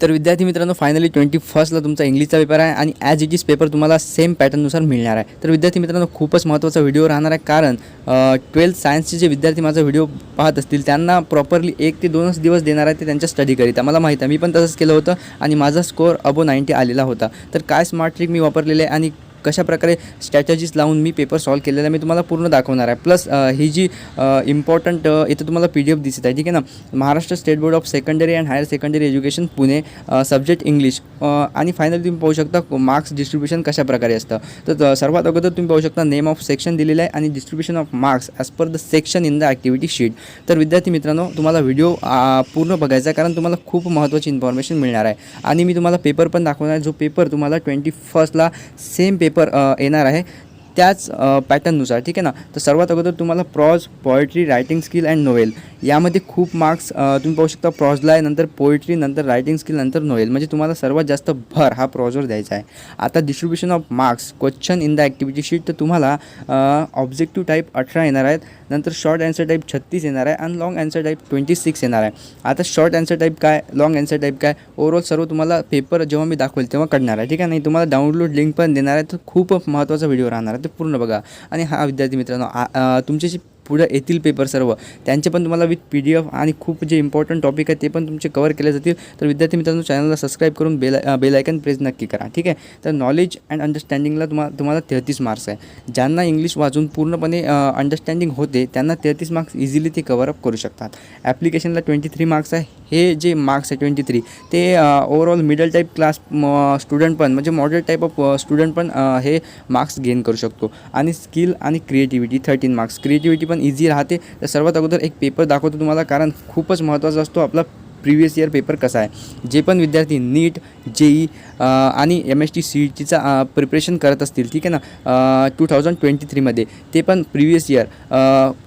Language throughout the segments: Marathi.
तर विद्यार्थी मित्रांनो, फायनली 21ला तुमचा इंग्लिशचा पेपर आहे आणि ॲज इट इज पेपर तुम्हाला सेम पॅटर्ननुसार मिळणार आहे. तर विद्यार्थी मित्रांनो, खूपच महत्त्वाचा व्हिडिओ राहणार आहे, कारण 12th सायन्सचे जे विद्यार्थी माझा व्हिडिओ पाहत असतील त्यांना प्रॉपरली 1 ते 2च दिवस देणार आहे ते त्यांच्या स्टडीकरिता. मला माहीत आहे, मी पण तसंच केलं होतं आणि माझा स्कोअर अबो 90 आलेला होता. तर काय स्मार्ट ट्रिक मी वापरलेले आहे आणि कशाप्रकारे स्ट्रॅटजीज लावून मी पेपर सॉल्व केलेला आहे मी तुम्हाला पूर्ण दाखवणार आहे. प्लस ही जी इम्पॉर्टंट इथं तुम्हाला PDF दिसत आहे, ठीक आहे ना. Maharashtra state board of secondary and higher secondary education Pune, subject English. आणि फायनली तुम्ही पाहू शकता मार्क्स डिस्ट्रीब्युशन कशाप्रकारे असतं. तर सर्वात अगोदर तुम्ही पाहू शकता नेम ऑफ सेक्शन दिलेलं आहे आणि distribution of marks as per the section in the activity sheet. तर विद्यार्थी मित्रांनो, तुम्हाला व्हिडिओ पूर्ण बघायचा आहे, कारण तुम्हाला खूप महत्त्वाची इन्फॉर्मेशन मिळणार आहे. आणि मी तुम्हाला पेपर पण दाखवणार आहे, जो पेपर तुम्हाला 21ला सेम पेपर येणार आहे त्याच पॅटर्ननुसार, ठीक आहे ना. तर सर्वात अगोदर तुम्हाला pros, poetry, writing skill and novel यामध्ये खूप मार्क्स तुम्ही पाहू शकता. प्रॉजला आहे, नंतर पोएट्री, नंतर रायटिंग स्किल, नंतर नोवेल. म्हणजे तुम्हाला सर्वात जास्त भर हा प्रॉजवर द्यायचा आहे. आता distribution of marks question in the activity sheet, तर तुम्हाला ऑब्जेक्टिव्ह टाईप 18 येणार आहेत, नंतर शॉर्ट ॲन्सर टाईप 36 येणार आहे आणि लॉंग ॲन्सर टाईप 26 येणार आहे. आता शॉर्ट ॲन्सर टाईप काय, लॉंग ॲन्सर टाईप काय, ओव्हरऑल सर्व तुम्हाला पेपर जेव्हा मी दाखवेल तेव्हा कळणार आहे, ठीक आहे. नाही तुम्हाला डाउनलोड लिंक पण देणार आहे. तर खूप महत्त्वाचा व्हिडिओ राहणार आहे, ते पूर्ण बघा. आणि हा विद्यार्थी मित्रांनो, तुमचे जे पुढे येतील पेपर सर्व त्यांचे पण तुम्हाला विथ PDF आणि खूप जे इम्पॉर्टंट टॉपिक आहे ते पण तुमचे कवर केले जातील. तर विद्यार्थी मित्रांनो, चॅनलला सबस्क्राईब करून बेल आयकन प्रेस नक्की करा, ठीक आहे. तर नॉलेज अँड अंडरस्टँडिंगला तुम्हाला 33 मार्क्स आहे. ज्यांना इंग्लिश वाचून पूर्णपणे अंडरस्टँडिंग होते त्यांना 33 मार्क्स इझिली ते कवर अप करू शकतात. ॲप्लिकेशनला 23 मार्क्स आहे. हे जे मार्क्स आहे 23 ते overall middle type class student पण, म्हणजे मॉडरेट टाईप ऑफ स्टुडंट पण हे मार्क्स गेन करू शकतो. आणि स्किल आणि क्रिएटिव्हिटी 13 मार्क्स. क्रिएटिव्हिटी पण इझी राहते. तर सर्वात अगोदर एक पेपर दाखवतो तुम्हाला, कारण खूपच महत्त्वाचा असतो आपला प्रिव्हियस इयर पेपर कसा आहे. जे पण विद्यार्थी नीट, JEE आणि MST CETचा प्रिपरेशन करत असतील, ठीक आहे ना, 2023मध्ये, ते पण प्रिव्हियस इयर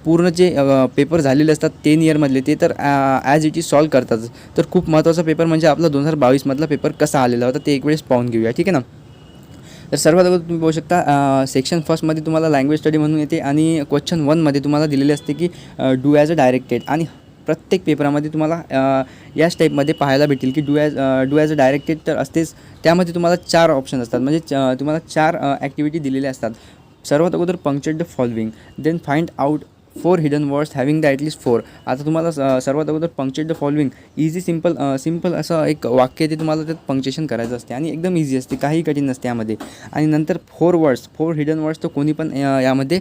पूर्ण जे पेपर झालेले असतात 10 इयरमधले ते तर ॲज इट इज सॉल्व करतात. तर खूप महत्त्वाचा पेपर म्हणजे आपला 2022मधला पेपर कसा आलेला होता ते एक वेळेस पाहून घेऊया, ठीक आहे ना. तर सर्वात अगोदर तुम्ही पाहू शकता सेक्शन फर्स्टमध्ये तुम्हाला लँग्वेज स्टडी म्हणून येते आणि क्वेश्चन 1मध्ये तुम्हाला दिलेले असते की डू ॲज अ डायरेक्टेड. आणि प्रत्येक पेपरामध्ये तुम्हाला याच टाईपमध्ये पाहायला भेटेल की डू ॲज अ डायरेक्टेड तर असतेच. त्यामध्ये तुम्हाला 4 ऑप्शन असतात, म्हणजे तुम्हाला 4 ॲक्टिव्हिटी दिलेल्या असतात. सर्वात अगोदर punctuate the following, then find out 4 hidden words having the at least 4. आता तुम्हाला सर्वात अगोदर punctuate the following easy simple असं एक वाक्य ते तुम्हाला त्यात पंक्चुएशन करायचं असते आणि एकदम इझी असते, काही कठीण नसते यामध्ये. आणि नंतर 4 हिडन वर्ड्स तर कोणी पण यामध्ये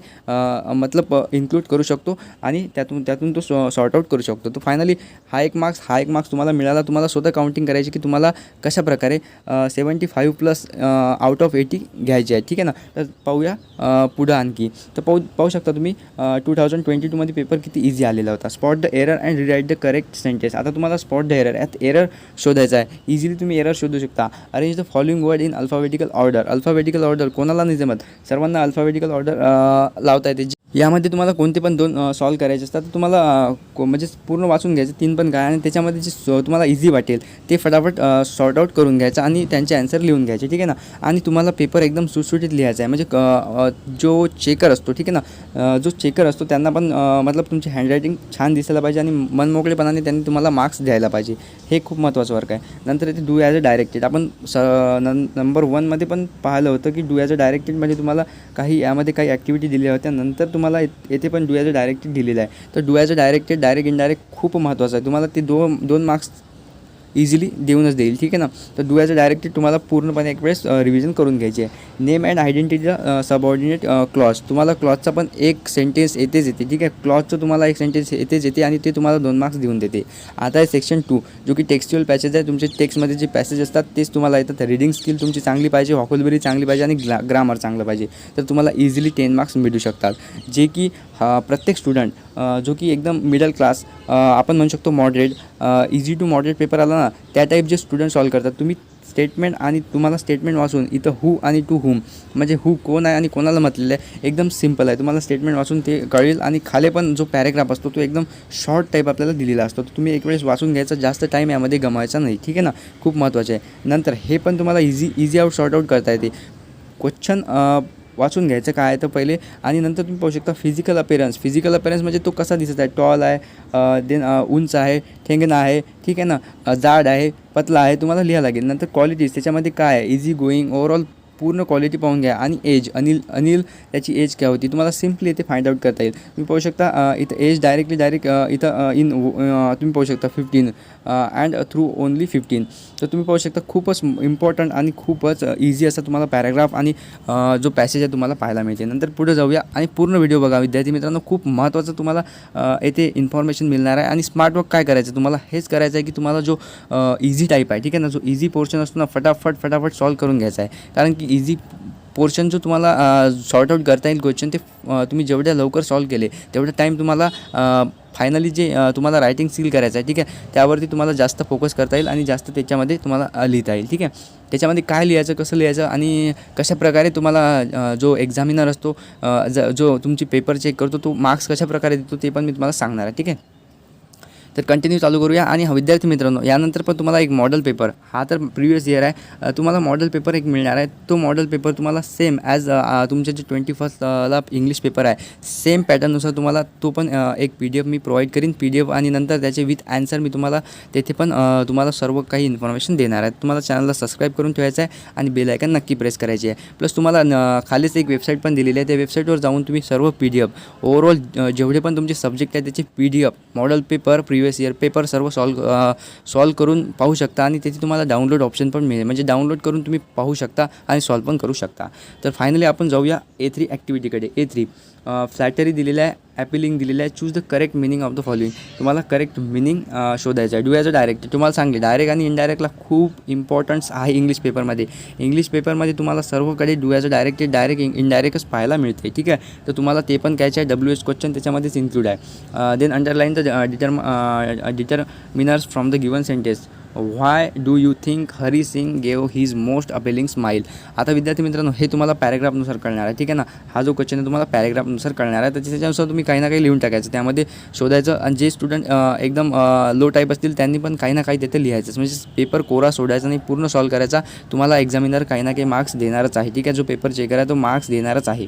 मतलब इन्क्लूड करू शकतो आणि त्यातून तो सॉर्ट आऊट करू शकतो. तर फायनली हा एक मार्क्स तुम्हाला मिळाला. तुम्हाला स्वतः काउंटिंग करायची की तुम्हाला कशाप्रकारे 75+ आउट ऑफ 80 घ्यायचे आहे, ठीक आहे ना. तर पाहूया पुढं आणखी. तर पाहू शकता तुम्ही 2022मध्ये पेपर किती इझी आलेला होता. Spot the error and rewrite the correct sentence. आता तुम्हाला स्पॉट द एरर, यात एरर शोधायचा आहे. इझिली तुम्ही एरर शोधू शकता. Arrange the following word in alphabetical order कोणाला नाही जमत, सर्वांना अल्फाबेटिकल ऑर्डर लावता येते. यामध्ये तुम्हाला कोणते पण 2 सॉल्व करायचे असतात. तर तुम्हाला म्हणजे पूर्ण वाचून घ्यायचं 3 पण काय, आणि त्याच्यामध्ये जे तुम्हाला इझी वाटेल ते फटाफट सॉर्ट आऊट करून घ्यायचं आणि त्यांचे ॲन्सर लिहून घ्यायचे, ठीक आहे ना. आणि तुम्हाला पेपर एकदम सुटसुटीत लिहायचा आहे. म्हणजे जो चेकर असतो, ठीक आहे ना, जो चेकर असतो त्यांना पण मतलब तुमची हँडरायटिंग छान दिसायला पाहिजे आणि मनमोकळेपणाने त्यांनी तुम्हाला मार्क्स द्यायला पाहिजे. हे खूप महत्त्वाचं वर्क आहे. नंतर येते डू ॲज अ डायरेक्टेड. आपण नंबर 1मध्ये पण पाहिलं होतं की डू ॲज अ डायरेक्टेड म्हणजे तुम्हाला यामध्ये काही ॲक्टिव्हिटी दिल्या होत्या. नंतर तुम्हाला येथे पण डू ॲज अ डायरेक्टेड दिलेलं आहे. तर do as a directed, direct indirect खूप महत्त्वाचं आहे. तुम्हाला ते 2 मार्क्स इझिली देऊनच देईल, ठीक आहे ना. तर डू ॲज अ डायरेक्टेड तुम्हाला पूर्णपणे एक वेळेस रिव्हिजन करून घ्यायची आहे. नेम अँड आयडेंटिटीचा सबऑर्डिनेट क्लॉज. तुम्हाला क्लॉजचा पण एक सेंटेन्स येते, ठीक आहे. क्लॉजचं तुम्हाला एक सेंटेन्स येते आणि ते तुम्हाला 2 मार्क्स देऊन देते. आता आहे सेक्शन 2, जो की टेक्स्च्युअल पॅसेज आहे. तुमचे टेक्स्टमध्ये जे पॅसेज असतात तेच तुम्हाला येतात. रीडिंग स्किल तुमची चांगली पाहिजे, व्हॉकॅब्युलरी चांगली पाहिजे आणि ग्रामर चांगलं पाहिजे. तर तुम्हाला इझिली 10 मार्क्स मिळू शकतात. जे की प्रत्येक स्टुडंट जो की एकदम मिडल क्लास, आपण म्हणू शकतो moderate, easy to moderate paper आला ना, त्या टाईप जे स्टुडंट सॉल्व करतात. तुम्ही स्टेटमेंट आणि तुम्हाला स्टेटमेंट वाचून इथं हू आणि टू हुम, म्हणजे हू कोण आहे आणि कोणाला म्हटलेलं आहे, एकदम सिम्पल आहे. तुम्हाला स्टेटमेंट वाचून ते कळेल. आणि खाली पण जो पॅरेग्राफ असतो तो एकदम शॉर्ट टाईप आपल्याला दिलेला असतो. तर तुम्ही एक वेळेस वाचून घ्यायचा, जास्त टाईम यामध्ये गमावायचा नाही, ठीक आहे ना. खूप महत्त्वाचे आहे. नंतर हे पण तुम्हाला इझी आउट सॉर्ट आऊट करता येते. क्वेश्चन वाचून घ्यायचं काय आहे तर पहिले. आणि नंतर तुम्ही पाहू शकता फिजिकल अपीअरन्स म्हणजे तो कसा दिसत आहे, टॉल आहे, देन उंच आहे, ठेंगणा आहे, ठीक आहे ना, जाड आहे, पतला आहे, तुम्हाला लिहायला लागेल. नंतर क्वालिटीज त्याच्यामध्ये काय आहे, इझी गोईंग, ओव्हरऑल पूर्ण क्वालिटी पाहून घ्या. आणि एज, अनिल त्याची एज काय होती तुम्हाला सिम्पली इथे फाइंड आउट करता येईल. तुम्ही पाहू शकता इथं एज डायरेक्ट इथं तुम्ही पाहू शकता 15 अँड थ्रू ओनली 15. तर तुम्ही पाहू शकता खूपच इम्पॉर्टंट आणि खूपच इझी असा तुम्हाला पॅराग्राफ आणि जो पॅसेज आहे तुम्हाला पाहायला मिळते. नंतर पुढे जाऊया आणि पूर्ण व्हिडिओ बघा विद्यार्थी मित्रांनो. खूप महत्त्वाचं तुम्हाला येथे इन्फॉर्मेशन मिळणार आहे. आणि स्मार्ट वर्क काय करायचं तुम्हाला हेच करायचं आहे की तुम्हाला जो इझी टाईप आहे, ठीक आहे ना, जो इझी पोर्शन असतो ना, फटाफट सॉल्व करून घ्यायचा आहे. कारण की इझी पोर्शन जो तुम्हाला सॉर्ट आउट करता येईल क्वेश्चन, ते तुम्ही जेवढ्या लवकर सॉल्व केले तेवढा टाईम तुम्हाला फायनली जे तुम्हाला रायटिंग सील करायचं आहे, ठीक आहे, त्यावरती तुम्हाला जास्त फोकस करता येईल आणि जास्त त्याच्यामध्ये तुम्हाला लिहिता येईल. ठीक आहे, त्याच्यामध्ये काय लिहायचं, कसं लिहायचं आणि कशाप्रकारे तुम्हाला जो एक्झामिनर असतो, जो तुमची पेपर चेक करतो, तो मार्क्स कशाप्रकारे देतो ते पण मी तुम्हाला सांगणार आहे. ठीक आहे, तर कंटिन्यू चालू करूया. आणि विद्यार्थी मित्रांनो, यानंतर पण तुम्हाला एक मॉडेल पेपर, हा तर प्रिव्हियस इयर आहे, तुम्हाला मॉडेल पेपर एक मिळणार आहे. तो मॉडेल पेपर तुम्हाला सेम ॲज तुमचे जे 21st इंग्लिश पेपर आहे, सेम पॅटर्ननुसार तुम्हाला तो पण एक PDF मी प्रोव्हाइड करीन, PDF, आणि नंतर त्याचे विथ ॲन्सर मी तुम्हाला तेथे पण तुम्हाला सर्व काही इन्फॉर्मेशन देणार आहे. तुम्हाला चॅनलला सबस्क्राईब करून ठेवायचं आहे आणि बेल आयकन नक्की प्रेस करायची आहे. प्लस तुम्हाला खालीच एक वेबसाईट पण दिलेली आहे, त्या वेबसाईटवर जाऊन तुम्ही सर्व PDF ओव्हरऑल जेवढे पण तुमचे सब्जेक्ट आहे त्याचे PDF model paper previous year paper सर्व सॉल्व करून पाहू शकता. आणि त्याची तुम्हाला डाउनलोड ऑप्शन पण मिळेल, म्हणजे डाउनलोड करून तुम्ही पाहू शकता आणि सॉल्व पण करू शकता. तर फायनली आपण जाऊया A3 ॲक्टिव्हिटीकडे. A3 फ्लॅटरी दिलेलं आहे, ॲपिलिंग दिलेलं आहे, choose the correct meaning of the following. तुम्हाला करेक्ट मिनिंग शोधायचं आहे. डू ॲज अ डायरेक्ट, तुम्हाला सांगले डायरेक्ट आणि इनडायरेक्टला खूप इम्पॉर्टन्स आहे इंग्लिश पेपरमध्ये तुम्हाला सर्वकडे डू ॲज अ डायरेक्ट इनडायरेक्टच पाहायला मिळते. ठीक आहे, तर तुम्हाला ते पण घ्यायचं आहे. WH क्वेश्चन त्याच्यामध्येच इन्क्लूड आहे. Then underline the determiners from the given sentence. Why do you think Hari Singh gave his most appealing smile. आता विद्यार्थी मित्रांनो, हे तुम्हाला पॅरेग्राफनुसार कळणार आहे. ठीक आहे ना, हा जो क्वेश्चन आहे तुम्हाला पॅरेग्राफनुसार कळणार आहे. तर त्याच्यानुसार तुम्ही काही ना काही लिहून टाकायचं, त्यामध्ये शोधायचं. आणि जे स्टुडंट एकदम लो टाईप असतील त्यांनी पण काही ना काही तिथे लिहायचं, म्हणजे पेपर कोरा सोडायचा नाही, पूर्ण सॉल्व करायचा. तुम्हाला एक्झामिनर काही ना काही मार्क्स देणारच आहे. ठीक आहे, जो पेपर चेकर आहे तो मार्क्स देणारच आहे.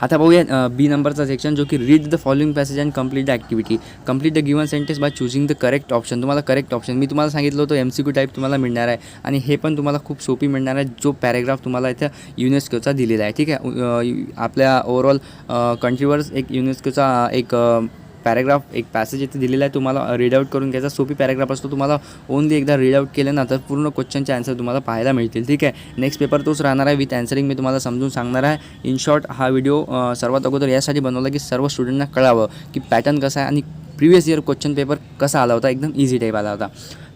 आता बघूया B नंबरचा सेक्शन, जो की read the following passage and complete the activity. Complete the given sentence by choosing the correct option. तुम्हाला करेक्ट ऑप्शन मी तुम्हाला सांगितलं होतं, MCQ टाईप तुम्हाला मिळणार आहे. आणि हे पण तुम्हाला खूप सोपी मिळणार आहे, जो पॅरेग्राफ तुम्हाला इथं युनेस्कोचा दिलेला आहे. ठीक आहे, आपल्या ओव्हरऑल कंट्रीवर एक युनेस्कोचा एक पॅरेग्राफ, एक पॅसेज इथे दिलेला आहे, तुम्हाला रीड आउट करून घ्यायचा. सोपी पॅरेग्राफ असतो, तुम्हाला ओनली एकदा रीड आउट केलं ना तर पूर्ण क्वेश्चनचे आन्सर तुम्हाला पाहायला मिळतील. ठीक आहे, नेक्स्ट पेपर तोच राहणार आहे, विथ ॲन्सरिंग मी तुम्हाला समजून सांगणार आहे. इन शॉर्ट, हा व्हिडिओ सर्वात अगोदर यासाठी बनवला की सर्व स्टुडंटना कळावं की पॅटर्न कसा आहे आणि प्रिव्हियस इयर क्वेश्चन पेपर कसा आला होता, एकदम इझी टाईप आला होता.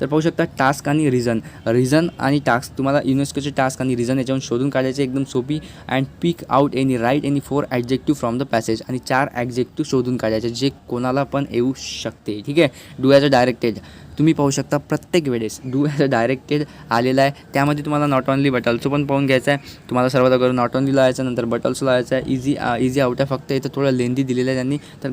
तर पाहू शकता, टास्क आणि रिझन आणि टास्क, तुम्हाला युनेस्कोचे टास्क आणि रिझन याच्यावरून शोधून काढायचे, एकदम सोपी. And pick out write any 4 adjective from the passage, आणि 4 ॲडजेक्टिव्ह शोधून काढायचे जे कोणाला पण येऊ शकते. ठीक आहे, डू ॲज अ डायरेक्टेड तुम्ही पाहू शकता प्रत्येक वेळेस डू ॲज अ डायरेक्टेड आलेला आहे. त्यामध्ये तुम्हाला नॉट ऑनली बट ऑल्सो पण पाहून घ्यायचं आहे. तुम्हाला सर्वात अगोदर नॉट ऑनली लावायचं, नंतर बट ऑल्सो लावायचं आहे. इझी आउट आहे, फक्त इथं थोडं लेंदी दिलेलं आहे त्यांनी, तर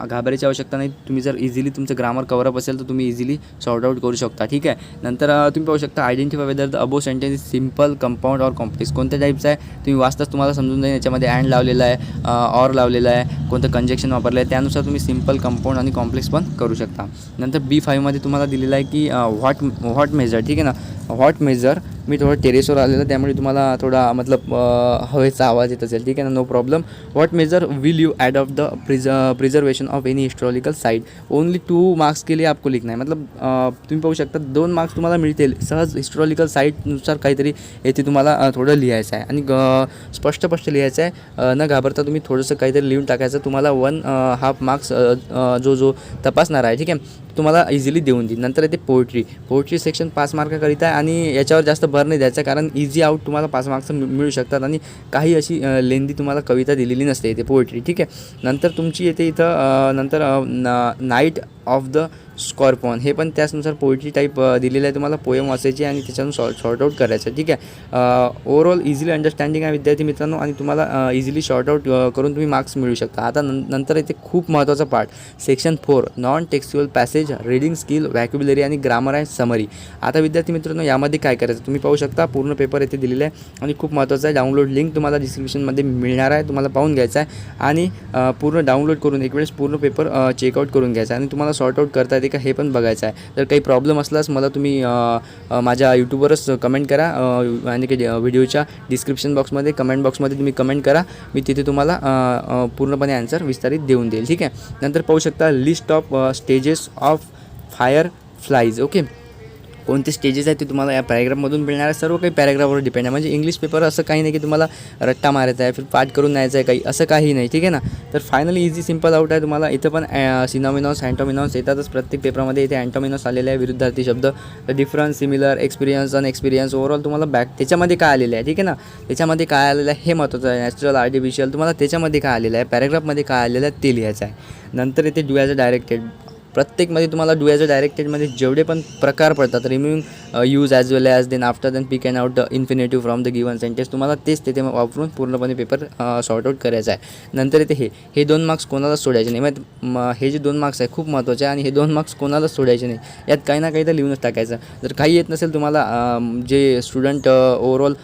घाबरायची आवश्यकता नाही. तुम्ही जर इझिली तुमचं ग्रामर कवरअप असेल तर तुम्ही इझिली सॉर्ट आउट करू शकता. ठीक आहे, नंतर तुम्ही पाहू शकता identify whether the above sentence is simple, compound और कॉम्प्लेक्स. कोणत्या टाईपचं आहे तुम्ही वाचताच तुम्हाला समजून जाईल. याच्यामध्ये अँड लावलेला आहे, ऑर लावलेला आहे, कोणतं कंजक्शन वापरलं आहे, त्यानुसार तुम्ही सिम्पल, कंपाऊंड आणि कॉम्प्लेक्स पण करू शकता. नंतर B5मध्ये तुम्हाला दिलेलं आहे की व्हॉट मेजर. ठीक आहे ना, व्हॉट मेजर. मी थोडं टेरेसवर आलेलं, त्यामुळे तुम्हाला थोडा मतलब हवेचा आवाज येत असेल. ठीक आहे ना, no problem. What measure will you adopt the preservation of any historical site. Only 2 marks के लिए आपको लिखना है. मतलब तुम्ही पाहू शकता 2 मार्क्स तुम्हाला मिळतील सहज. हिस्टॉरिकल साईटनुसार काहीतरी येथे तुम्हाला थोडं लिहायचं आहे आणि स्पष्ट लिहायचं आहे. न घाबरता तुम्ही थोडंसं काहीतरी लिहून टाकायचं. तुम्हाला 1.5 मार्क्स जो तपासणार आहे, ठीक आहे, तुम्हाला इझिली देऊन देईल. नंतर येते पोएट्री सेक्शन 5 मार्काकरिता आहे आणि याच्यावर जास्त भर नाही द्यायचा, कारण इझी आउट तुम्हाला 5 मार्क्स मिळू शकतात आणि काही अशी लेंदी तुम्हाला कविता दिलेली नसते इथे पोएट्री. ठीक आहे, नंतर तुमची येते इथं नंतर नाईट ऑफ द स्कॉर्पॉन, हे पण त्याचनुसार पोएट्री टाईप दिलेलं आहे. तुम्हाला पोएम वाचायची आणि त्याच्यातून सॉर्ट आउट करायचं, ठीक आहे. ओव्हरऑल इझिली अंडरस्टँडिंग आहे विद्यार्थी मित्रांनो, आणि तुम्हाला इझिली शॉर्ट आउट करून तुम्ही मार्क्स मिळू शकता. आता नंतर इथे खूप महत्त्वाचा part section 4 non textual passage, reading skill, vocabulary आणि ग्रामर अँड समरी. आता विद्यार्थी मित्रांनो यामध्ये काय करायचं तुम्ही पाहू शकता. पूर्ण पेपर इथे दिलेला आहे आणि खूप महत्त्वाचं आहे. डाउनलोड लिंक तुम्हाला डिस्क्रिप्शनमध्ये मिळणार आहे, तुम्हाला पाहून घ्यायचं आहे आणि पूर्ण डाउनलोड करून एक वेळेस पूर्ण पेपर चेकआउट करून घ्यायचा आणि तुम्हाला सॉर्ट आउट करता येते का हे पण बघायचं आहे. जर काही प्रॉब्लेम असलाच मला तुम्ही माझ्या यूट्यूबवरच कमेंट करा आणि की व्हिडिओच्या डिस्क्रिप्शन बॉक्समध्ये कमेंट बॉक्समध्ये तुम्ही कमेंट करा, मी तिथे तुम्हाला पूर्णपणे आन्सर विस्तारित देऊन देईल, ठीक आहे. नंतर पाहू शकता list of stages of fire flies. Okay, कोणते स्टेजेस आहेत ते तुम्हाला या पॅरेग्राफमधून मिळणार आहे. सर्व काही पॅरेग्राफवर डिपेंड आहे. म्हणजे इंग्लिश पेपर असं काही नाही की तुम्हाला रट्टा मारायचा आहे फिर पाठ करून न्यायचं आहे, काही असं काही नाही, ठीक आहे ना. तर फायनली इझी सिम्पल आउट आहे. तुम्हाला इथं पण सिनॉमिनॉन्स अँटॉमिनॉन्स येतातच प्रत्येक पेपरमध्ये. इथे अँटॉमिनॉन्स आलेले आहे, विरुद्धार्थी शब्द, डिफरन्स, सिमिलर, एक्सपिरियन्स, अनएक्सपिरियन्स, ओव्हरऑल तुम्हाला त्याच्यामध्ये काय आलेलं आहे, ठीक आहे ना. त्याच्यामध्ये काय आलेलं आहे हे महत्त्वाचं आहे. नॅचरल, आर्टिफिशियल, तुम्हाला त्याच्यामध्ये काय आलेलं आहे, पॅरेग्राफमध्ये काय आलेलं आहे ते लिहायचं आहे. नंतर इथे डू ॲज अ डायरेक्टेड, प्रत्येकमध्ये तुम्हाला डू ॲज अ डायरेक्टेडमध्ये जेवढे पण प्रकार पडतात, removing, use as well as, then after, then pick and out infinitive from the given sentence, तुम्हाला तेच तिथे वापरून पूर्णपणे पेपर सॉर्ट आउट करायचा आहे. नंतर इथे हे 2 मार्क्स कोणालाच सोडायचे नाही. मग हे जे 2 मार्क्स आहे खूप महत्त्वाचे आहे आणि हे 2 मार्क्स कोणालाच सोडायचे नाही. यात काही ना काही तर लिहूनच टाकायचं. जर काही येत नसेल तुम्हाला, जे स्टुडंट ओव्हरऑल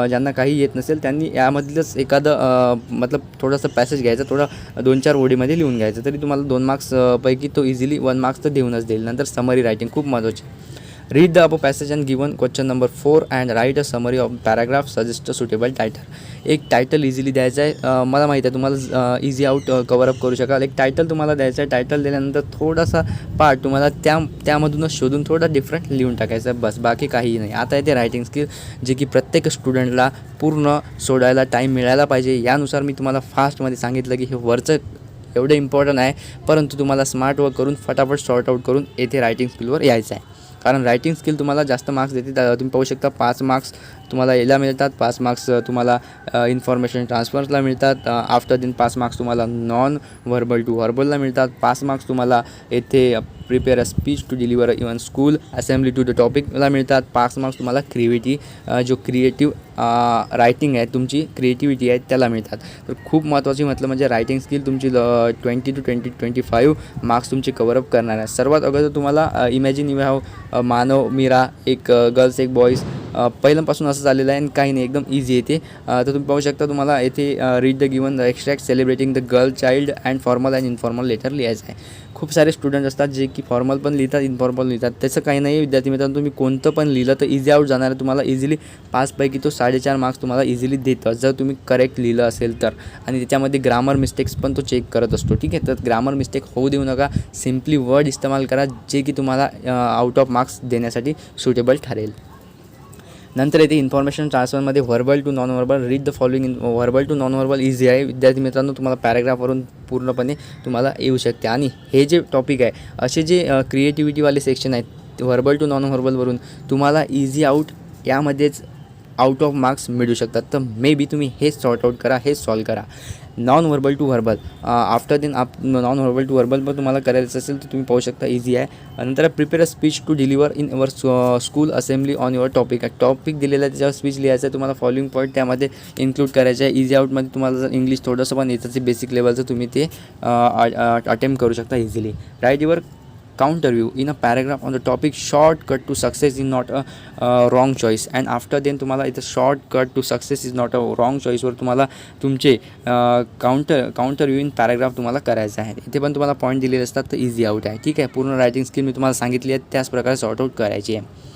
ज्यांना काही येत नसेल त्यांनी यामधलंच एखादं मतलब थोडंसं पॅसेज घ्यायचा, थोडा 2-4 ओळीमध्ये लिहून घ्यायचं, तरी तुम्हाला 2 मार्क्स पैकी तो इझिली 1 मार्क्स तर देऊनच देईल. नंतर समरी रायटिंग खूप महत्त्वाची. Read the above passage and given question number 4 and write a summary of paragraph, suggest a suitable title. एक टायटल इझिली द्यायचं आहे. मला माहीत आहे तुम्हाला इझी आउट कवरअप करू शकाल. एक टायटल तुम्हाला द्यायचं आहे. टायटल दिल्यानंतर थोडासा पार्ट तुम्हाला त्यामधूनच शोधून थोडा डिफरंट लिहून टाकायचं आहे, बस, बाकी काहीही नाही. आता येते रायटिंग स्किल, जे की प्रत्येक स्टुडंटला पूर्ण सोडायला टाईम मिळायला पाहिजे. यानुसार मी तुम्हाला फास्टमध्ये सांगितलं की हे वरचं एवढं इम्पॉर्टंट आहे, परंतु तुम्हाला स्मार्ट वर्क करून फटाफट सॉर्ट आउट करून येथे रायटिंग स्किलवर यायचं आहे. कारण रायटिंग स्किल तुम्हाला जास्त मार्क्स देते. तुम्ही पाहू शकता 5 मार्क्स तुम्हाला याला मिळतात, 5 मार्क्स तुम्हाला इन्फॉर्मेशन ट्रान्सफर्सला मिळतात. आफ्टर देन 5 मार्क्स तुम्हाला नॉन व्हर्बल टू व्हर्बलला मिळतात. 5 मार्क्स तुम्हाला येथे prepare a speech to deliver even school assembly to the टॉपिकला मिळतात. 5 मार्क्स तुम्हाला जो क्रिएटिव्ह रायटिंग आहे, तुमची क्रिएटिव्हिटी आहे त्याला मिळतात. तर खूप महत्त्वाची म्हटलं म्हणजे रायटिंग स्किल तुमची 20 to 25 मार्क्स तुमचे कवरअप करणार आहे. सर्वात अगोदर तुम्हाला इमॅजिन यू हॅव मानव, मीरा, एक गर्ल्स एक बॉईज, पहिल्यापासून असं झालेलं आहे आणि काही नाही, एकदम इझी येते. तर तुम्ही पाहू शकता तुम्हाला येथे read the given the extract celebrating the girl child and formal and informal letter लिहायचं आहे. खूप सारे स्टुडंट असतात जे की फॉर्मल पण लिहितात, इन्फॉर्मल लिहितात. त्याचं काही नाही विद्यार्थी मित्रांनो, तुम्ही कोणतं पण लिहिलं तर इझी आउट जाणार आहे. तुम्हाला इझिली 5 पैकी तो 4.5 मार्क्स तुम्हाला इझिली देतं, जर तुम्ही करेक्ट लिहिलं असेल तर. आणि त्याच्यामध्ये ग्रामर मिस्टेक्स पण तो चेक करत असतो, ठीक आहे. तर ग्रामर मिस्टेक होऊ देऊ नका. सिम्पली वर्ड इस्तेमाल करा जे की तुम्हाला आउट ऑफ मार्क्स देण्यासाठी सुटेबल ठरेल. नंतर येथे इन्फॉर्मेशन ट्रान्सफरमध्ये verbal to non verbal, read the following. Verbal to non verbal easy आहे विद्यार्थी मित्रांनो, तुम्हाला पॅराग्राफवरून पूर्णपणे तुम्हाला येऊ शकते. आणि हे जे टॉपिक आहे, असे जे क्रिएटिव्हिटीवाले सेक्शन आहेत व्हर्बल टू नॉन व्हर्बलवरून तुम्हाला इझी आउट यामध्येच आउट ऑफ मार्क्स मिळू शकतात. तर मे बी तुम्ही हेच सॉर्ट आउट करा, हेच सॉल्व करा. Non verbal to verbal, after then non verbal to verbal पण तुम्हाला करायचं असेल तर तुम्ही पाहू शकता इझी आहे. नंतर prepare a speech to deliver in your school assembly on your topic. Topic दिलेला आहे त्याच्यावर स्पीच लिहायचं आहे. तुम्हाला फॉलोइंग पॉईंट त्यामध्ये इन्क्लूड करायचे आहे. इझी आउटमध्ये तुम्हाला जर इंग्लिश थोडंसं पण येतं बेसिक लेवलचं, तुम्ही ते अटेम्प्ट करू शकता easily. Write your counter view in a paragraph on the topic shortcut to success is not a wrong choice. and after then तुम्हाला इथं shortcut to success is not a wrong choice वर तुम्हाला तुमचे काउंटर व्यू इन पॅराग्राफ तुम्हाला करायचं आहे. इथे पण तुम्हाला पॉईंट दिलेले असतात, तर इझी आउट आहे, ठीक आहे. पूर्ण रायटिंग स्किल मी तुम्हाला सांगितली आहे, त्याच प्रकारे सॉर्ट आउट करायची आहे.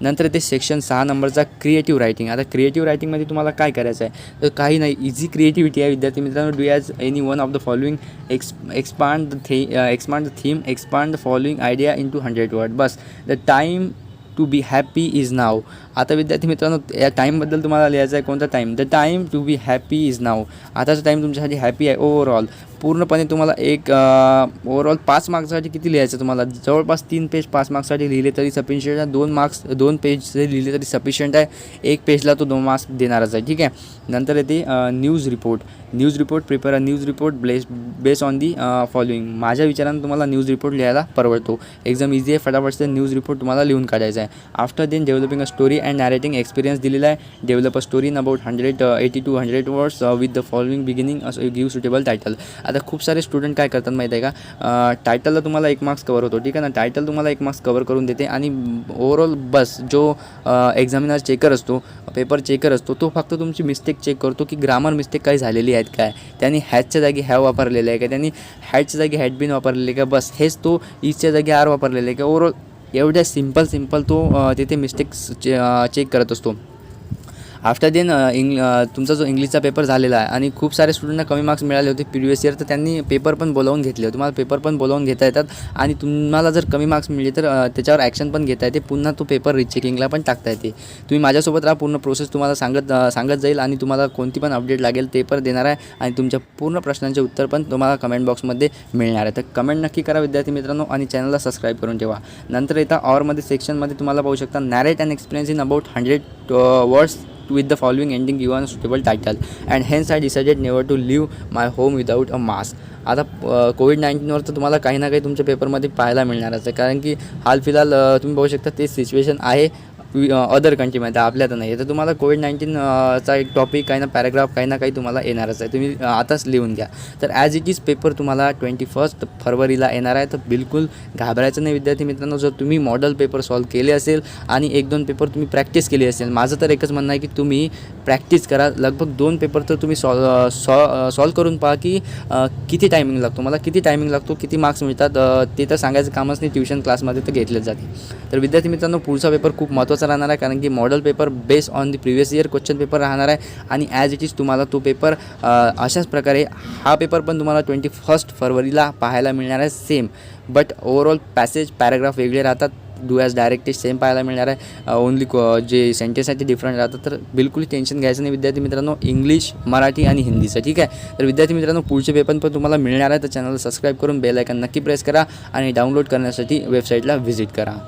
नंतर इथे सेक्शन 6 नंबरचा क्रिएटिव्ह रायटिंग. आता क्रिएटिव्ह रायटिंगमध्ये तुम्हाला काय करायचं आहे, तर काही नाही, इझी क्रिएटिव्हिटी आहे विद्यार्थी मित्रांनो. Do as any one of the following, expand the theme, expand the following idea in to 100 word. बस. The time to be happy is now. आता विद्यार्थी मित्रांनो, या टाईमबद्दल तुम्हाला लिहायचं आहे. कोणता time? The time to be happy is now. आताचा टाईम तुमच्यासाठी हॅपी आहे ओव्हरऑल. पूर्णपणे तुम्हाला एक ओव्हरऑल 5 मार्क्ससाठी किती लिहायचं तुम्हाला, जवळपास 3 पेज 5 मार्क्ससाठी लिहिले तरी सफिशियंट आहे. 2 पेज जरी लिहिले तरी सफिशियंट आहे. 1 पेजला तो 2 मार्क्स देणारच आहे. ठीक आहे. नंतर येते news report prepare a news report base on the following. माझ्या विचारानं तुम्हाला न्यूज रिपोर्ट लिहायला परवडतो. एकदम इझी आहे. फटाफटचं न्यूज रिपोर्ट तुम्हाला लिहून काढायचा आहे. After then developing a story and narrating experience दिलेला आहे. Develop a story in about 180 to 100 words with the following beginning give suitable title. आता खूप सारे स्टुडंट काय करतात माहिती आहे का, टायटलला तुम्हाला 1 मार्क्स कवर होतो. ठीक आहे ना, टायटल तुम्हाला 1 मार्क्स कवर करून देते आणि ओव्हरऑल बस जो एक्झामिनर चेकर असतो, पेपर चेकर असतो, तो फक्त तुमची मिस्टेक चेक करतो की ग्रामर मिस्टेक काही झालेली आहेत काय, त्यांनी हॅचच्या जागी हॅव वापरलेलं आहे का, त्यांनी हॅडच्या जागी हॅड बीन वापरलेले का, बस हेच तो ईजच्या जागी आर वापरलेलं आहे का. ओव्हरऑल एवढ्या सिम्पल तो तिथे मिस्टेक्स चेक करत असतो. आफ्टर देन तुमचा जो इंग्लिशचा पेपर झालेला आहे आणि खूप सारे स्टुडंटना कमी मार्क्स मिळाले होते प्रिव्हियस इयर, तर त्यांनी पेपर पण बोलावून घेतले. तुम्हाला पेपर पण बोलावून घेता येतात आणि तुम्हाला जर कमी मार्क्स मिळले तर त्याच्यावर ॲक्शन पण घेता येते. पुन्हा तो पेपर रिचेकिंगला पण टाकता येते. तुम्ही माझ्यासोबत राहा, पूर्ण प्रोसेस तुम्हाला सांगत जाईल आणि तुम्हाला कोणती पण अपडेट लागेल ते पण देणार आहे आणि तुमच्या पूर्ण प्रश्नांचे उत्तर पण तुम्हाला कमेंट बॉक्समध्ये मिळणार आहे. तर कमेंट नक्की करा विद्यार्थी मित्रांनो आणि चॅनलला सबस्क्राईब करून ठेवा. नंतर येता ऑरमध्ये सेक्शनमध्ये तुम्हाला पाहू शकता narrate and experience in about 100 words with the following ending given a suitable title and hence I decided never to leave my home without a mask. आता कोविड-19वर तर तुम्हाला काही ना काही तुमच्या पेपरमध्ये पाहायला मिळणारच आहे, कारण की हाल फिलहाल तुम्ही पाहू शकता ते सिच्युएशन आहे अदर कंट्रीमध्ये, आपल्यात नाही आहे. तर तुम्हाला कोविड-19 एक टॉपिक काही ना पॅराग्राफ काही ना काही तुम्हाला येणारच आहे. तुम्ही आताच लिहून घ्या. तर ॲज इट इज पेपर तुम्हाला 21 फरवरीला येणार आहे. तर बिलकुल घाबरायचं नाही विद्यार्थी मित्रांनो. जर तुम्ही मॉडेल पेपर सॉल्व केले असेल आणि 1-2 पेपर तुम्ही प्रॅक्टिस केली असेल, माझं तर एकच म्हणणं आहे की तुम्ही प्रॅक्टिस करा. लगभग 2 पेपर तर तुम्ही सॉल्व करून पहा की किती टायमिंग लागतो, मला किती टायमिंग लागतो, किती मार्क्स मिळतात, ते तर सांगायचं कामच नाही. ट्युशन क्लासमध्ये तर घेतलेच जाते. तर विद्यार्थी मित्रांनो पुढचा पेपर खूप महत्त्वाचा राहणार आहे, कारण की model paper base on the previous year question paper राहणार आहे आणि ॲज इट इज तुम्हाला तो पेपर अशाच प्रकारे हा पेपर पण तुम्हाला 21 फरवरीला पाहायला मिळणार आहे same. But overall passage paragraph वेगळे राहतात. Do as direct test same पाहायला मिळणार आहे. ओनली जे सेंटेन्स आहे ते डिफरंट राहतात. तर बिलकुल टेन्शन घ्यायचं नाही विद्यार्थी मित्रांनो, इंग्लिश, मराठी आणि हिंदीचं. ठीक आहे. तर विद्यार्थी मित्रांनो पुढचे पेपर पण तुम्हाला मिळणार आहे. तर चॅनलला सबस्क्राईब करून बेल आयकॉन नक्की प्रेस करा आणि डाउनलोड करण्यासाठी वेबसाईटला व्हिजिट करा.